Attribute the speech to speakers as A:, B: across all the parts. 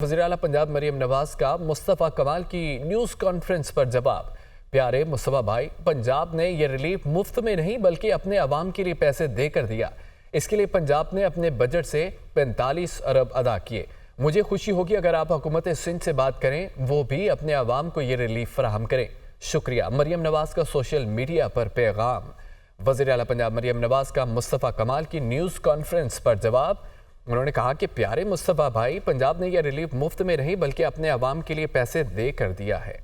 A: वज़ीर आला पंजाब मरियम नवाज का मुस्तफ़ा कमाल की न्यूज़ कॉन्फ्रेंस पर जवाब। प्यारे मुस्तफ़ा भाई, पंजाब ने ये रिलीफ मुफ्त में नहीं बल्कि अपने अवाम के लिए पैसे देकर दिया। इसके लिए पंजाब ने अपने बजट से 45 अरब अदा किए। मुझे खुशी होगी अगर आप हुकूमत सिंध से बात करें, वो भी अपने अवाम को ये रिलीफ फराहम करें। शुक्रिया। मरियम नवाज का सोशल मीडिया पर पैगाम। वज़ीर आला पंजाब मरियम नवाज का मुस्तफ़ा कमाल की न्यूज़ कॉन्फ्रेंस पर जवाब। उन्होंने कहा कि प्यारे मुस्तफ़ा भाई, पंजाब ने यह रिलीफ मुफ्त में नहीं बल्कि अपने अवाम के लिए पैसे दे कर दिया है।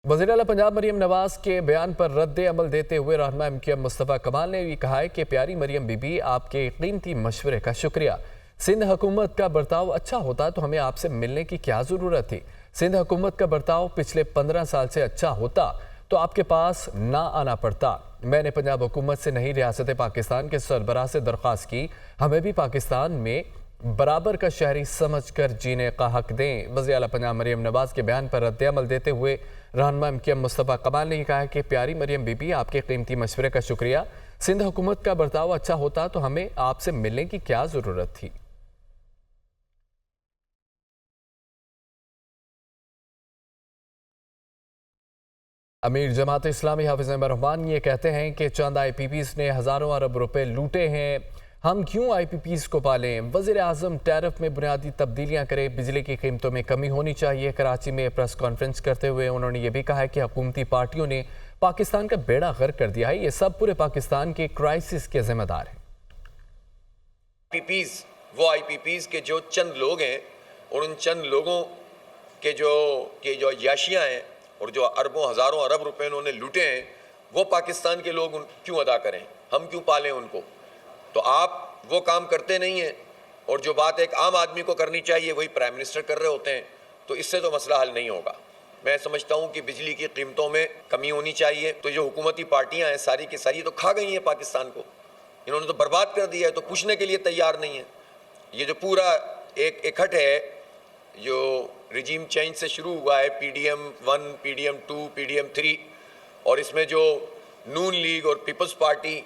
A: वज़ीर आला पंजाब मरियम नवाज के बयान पर रद्द अमल देते हुए रहनुमा एमक्यूएम मुस्तफ़ा कमाल ने भी कहा है कि प्यारी मरियम बीबी, आपके कीमती मशवरे का शुक्रिया। सिंध हुकूमत का बर्ताव अच्छा होता तो हमें आपसे मिलने की क्या ज़रूरत थी। सिंध हुकूमत का बर्ताव पिछले 15 साल से अच्छा होता तो आपके पास ना आना पड़ता। मैंने पंजाब हुकूमत से नहीं, रियासत पाकिस्तान के सरबराह से दरख्वास्त की, हमें भी पाकिस्तान में बराबर का शहरी समझकर जीने का हक दें। वज़ीर आला पंजाब मरियम नवाज के बयान पर रद्द अमल देते हुए रहनुमा एमक्यूएम मुस्तफ़ा कमाल ने कहा कि प्यारी मरियम बीबी, आपके कीमती मशवरे का शुक्रिया। सिंध हुकूमत का बर्ताव अच्छा होता तो हमें आपसे मिलने की क्या ज़रूरत थी। अमीर जमात इस्लामी हाफिज़ रहमान ये कहते हैं कि चंद IPPs ने हज़ारों अरब रुपए लूटे हैं, हम क्यों IPPs को पालें। वज़ीर आज़म टैरिफ में बुनियादी तब्दीलियाँ करें, बिजली की कीमतों में कमी होनी चाहिए। कराची में प्रेस कॉन्फ्रेंस करते हुए उन्होंने ये भी कहा है कि हुकूमती पार्टियों ने पाकिस्तान का बेड़ा गर्क कर दिया है, ये सब पूरे पाकिस्तान के क्राइसिस के जिम्मेदार हैं।
B: IPPs के जो चंद लोग हैं और उन चंद लोगों के जो याशियाँ हैं और जो अरबों हज़ारों अरब रुपए उन्होंने लूटे हैं, वो पाकिस्तान के लोग क्यों अदा करें, हम क्यों पालें उनको। तो आप वो काम करते नहीं हैं और जो बात एक आम आदमी को करनी चाहिए वही प्राइम मिनिस्टर कर रहे होते हैं, तो इससे तो मसला हल नहीं होगा। मैं समझता हूँ कि बिजली की कीमतों में कमी होनी चाहिए। तो जो हुकूमती पार्टियाँ हैं सारी की सारी तो खा गई हैं पाकिस्तान को, इन्होंने तो बर्बाद कर दिया है, तो पूछने के लिए तैयार नहीं है। ये जो पूरा एक इकट्ठ है जो रिजीम चेंज से शुरू हुआ है, PDM 1, PDM 2, PDM 3, और इसमें जो नून लीग और पीपल्स पार्टी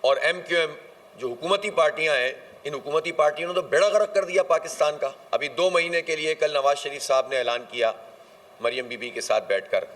B: और MQM जो हुकूमती पार्टियां हैं, इन हुकूमती पार्टियों ने तो बेड़ा गर्क कर दिया पाकिस्तान का। अभी 2 महीने के लिए कल नवाज शरीफ साहब ने ऐलान किया मरियम बीबी के साथ बैठकर।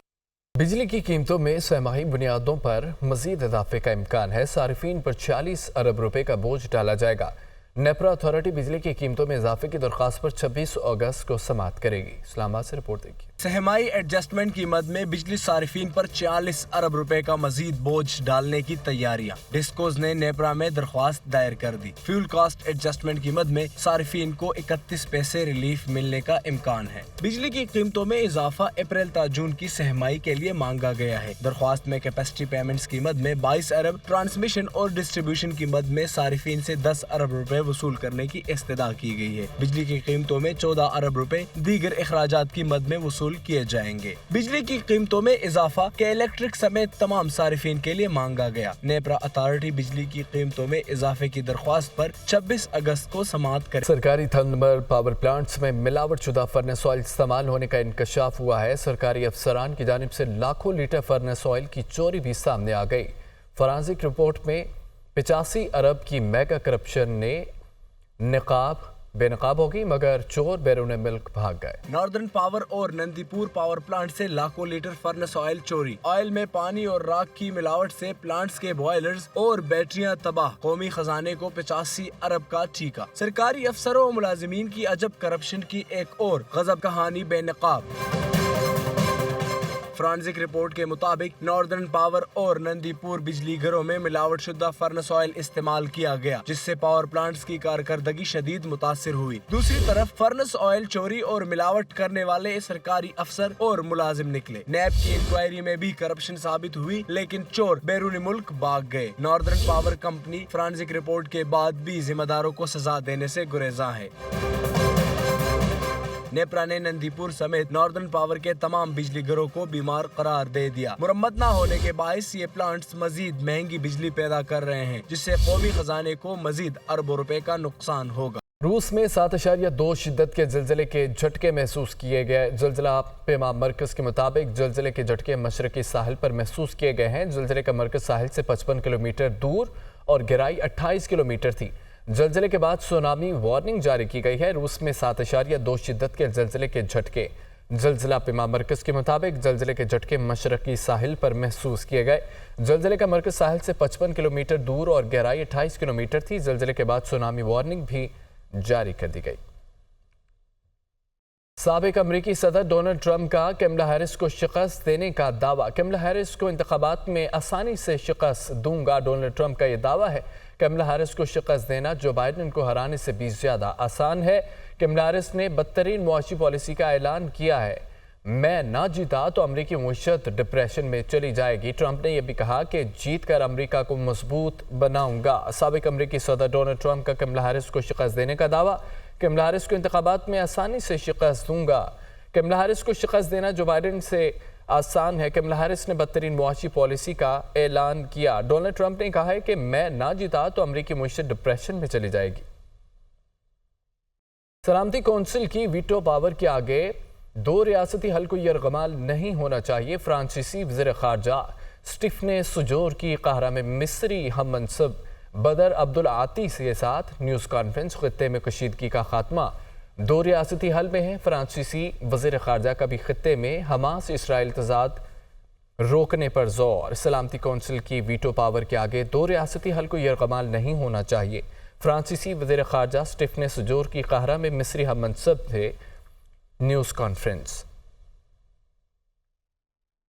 A: बिजली की कीमतों में सहमाही बुनियादों पर मजीद इजाफे का इम्कान है। सारिफीन पर 40 अरब रुपए का बोझ डाला जाएगा। नेपरा अथॉरिटी बिजली की कीमतों में इजाफे की दरख्वास्त पर 26 अगस्त को समाअत करेगी। इस्लामाबाद से रिपोर्ट देखिए।
C: सहमाई एडजस्टमेंट की मद में बिजली सारिफीन पर 40 अरब रुपए का मजीद बोझ डालने की तैयारियां। डिस्कोज ने नेपरा में दरख्वास्त दायर कर दी। फ्यूल कास्ट एडजस्टमेंट की मद में सारिफीन को 31 पैसे रिलीफ मिलने का इम्कान है। बिजली की कीमतों में इजाफा अप्रैल ता जून की सहमाई के लिए मांगा गया है। दरख्वास्त में कैपेसिटी पेमेंट्स की मद में 22 अरब, ट्रांसमिशन और डिस्ट्रीब्यूशन की मद में सारिफीन से 10 अरब रुपए वसूल करने की इस्तदा की गई है। बिजली की कीमतों में 14 अरब रुपए दीगर अखराजात की मद में वसूल किए जाएंगे। बिजली की कीमतों में इजाफा के इलेक्ट्रिक समेत तमाम सारिफीन के लिए मांगा गया। नेपरा अथॉरिटी बिजली की कीमतों में इजाफे की दरख्वास्त पर 26 अगस्त को समाअत करे।
A: सरकारी थर्मल पावर प्लांट्स में मिलावट शुदा फर्नेस ऑयल इस्तेमाल होने का इंकशाफ हुआ है। सरकारी अफसरान की जानिब से लाखों लीटर फर्नेस ऑयल की चोरी भी सामने आ गई। फॉरेंसिक रिपोर्ट में 85 अरब की मेगा करप्शन ने बेनकाब होगी, मगर चोर बैरून मुल्क भाग गए।
C: नॉर्दर्न पावर और नंदीपुर पावर प्लांट से लाखों लीटर फर्नेस ऑयल चोरी। ऑयल में पानी और राख की मिलावट से प्लांट्स के बॉयलर्स और बैटरियां तबाह। कौमी खजाने को 85 अरब का ठीका। सरकारी अफसरों और मुलाजिमीन की अजब करप्शन की एक और गजब कहानी बेनकाब। फॉरेंसिक रिपोर्ट के मुताबिक नॉर्दर्न पावर और नंदीपुर बिजली घरों में मिलावट शुदा फर्नेस ऑयल इस्तेमाल किया गया, जिससे पावर प्लांट्स की कारकर्दगी शदीद मुतासिर हुई। दूसरी तरफ फर्नेस ऑयल चोरी और मिलावट करने वाले सरकारी अफसर और मुलाजिम निकले। नैब की इंक्वायरी में भी करप्शन साबित हुई, लेकिन चोर बैरून मुल्क भाग गए। Northern power company forensic report के बाद भी जिम्मेदारों को सजा देने से गुरेजा है। नेपरा ने नंदीपुर समेत नॉर्दर्न पावर के तमाम बिजली घरों को बीमार करार दे दिया। मुरम्मत न होने के बायस ये प्लांट्स मजीद महंगी बिजली पैदा कर रहे हैं, जिससे कौमी खजाने को मजीद अरबों रुपए का नुकसान होगा।
A: रूस में 7.2 शिद्दत के जल्जले के झटके महसूस किए गए। जल्जला पेमा मरकज के मुताबिक जल्जले के झटके मशरकी साहिल पर महसूस किए गए हैं। जल्जले का मरकज साहिल से 55 किलोमीटर दूर और गहराई 28 किलोमीटर थी। زلزلے کے بعد سونامی وارننگ جاری کی گئی ہے۔ روس میں 7.2 شدت کے زلزلے کے جھٹکے۔ زلزلہ پیما مرکز کے مطابق زلزلے کے جھٹکے مشرقی ساحل پر محسوس کیے گئے۔ زلزلے کا مرکز ساحل سے 55 کلومیٹر دور اور گہرائی 28 کلومیٹر تھی۔ زلزلے کے بعد سونامی وارننگ بھی جاری کر دی گئی۔ سابق امریکی صدر ڈونلڈ ٹرمپ کا کیملا ہیرس کو شکست دینے کا دعویٰ۔ کیملا ہیرس کو انتخابات میں آسانی سے شکست دوں گا، ڈونلڈ ٹرمپ کا یہ دعویٰ ہے۔ کیملا ہیرس کو شکست دینا جو بائیڈن کو ہرانے سے بھی زیادہ آسان ہے۔ کیملا ہیرس نے بدترین معاشی پالیسی کا اعلان کیا ہے۔ میں نہ جیتا تو امریکی معیشت ڈپریشن میں چلی جائے گی۔ ٹرمپ نے یہ بھی کہا کہ جیت کر امریکہ کو مضبوط بناؤں گا۔ سابق امریکی صدر ڈونلڈ ٹرمپ کا کیملا ہیرس کو شکست دینے کا دعویٰ۔ کیملا ہیرس کو انتخابات میں آسانی سے شکست دوں گا۔ کیملا ہیرس کو شکست دینا جو بائیڈن سے آسان ہے۔ کیملا ہیرس نے بدترین معاشی پالیسی کا اعلان کیا۔ ڈونلڈ ٹرمپ نے کہا ہے کہ میں نہ جیتا تو امریکی معیشت ڈپریشن میں چلی جائے گی۔ سلامتی کونسل کی ویٹو پاور کے آگے دو ریاستی حل کو یرغمال نہیں ہونا چاہیے۔ فرانسیسی وزیر خارجہ سٹیفنے سجور کی قاہرہ میں مصری ہم منصب بدر عبدالعاطی کے ساتھ نیوز کانفرنس۔ خطے میں کشیدگی کا خاتمہ دو ریاستی حل میں ہے۔ فرانسیسی وزیر خارجہ کا بھی خطے میں حماس اسرائیل تضاد روکنے پر زور۔ سلامتی کونسل کی ویٹو پاور کے آگے دو ریاستی حل کو یرغمال نہیں ہونا چاہیے۔ فرانسیسی وزیر خارجہ سٹیفنے سجور کی قاہرہ میں مصری ہم منصب سے نیوز کانفرنس۔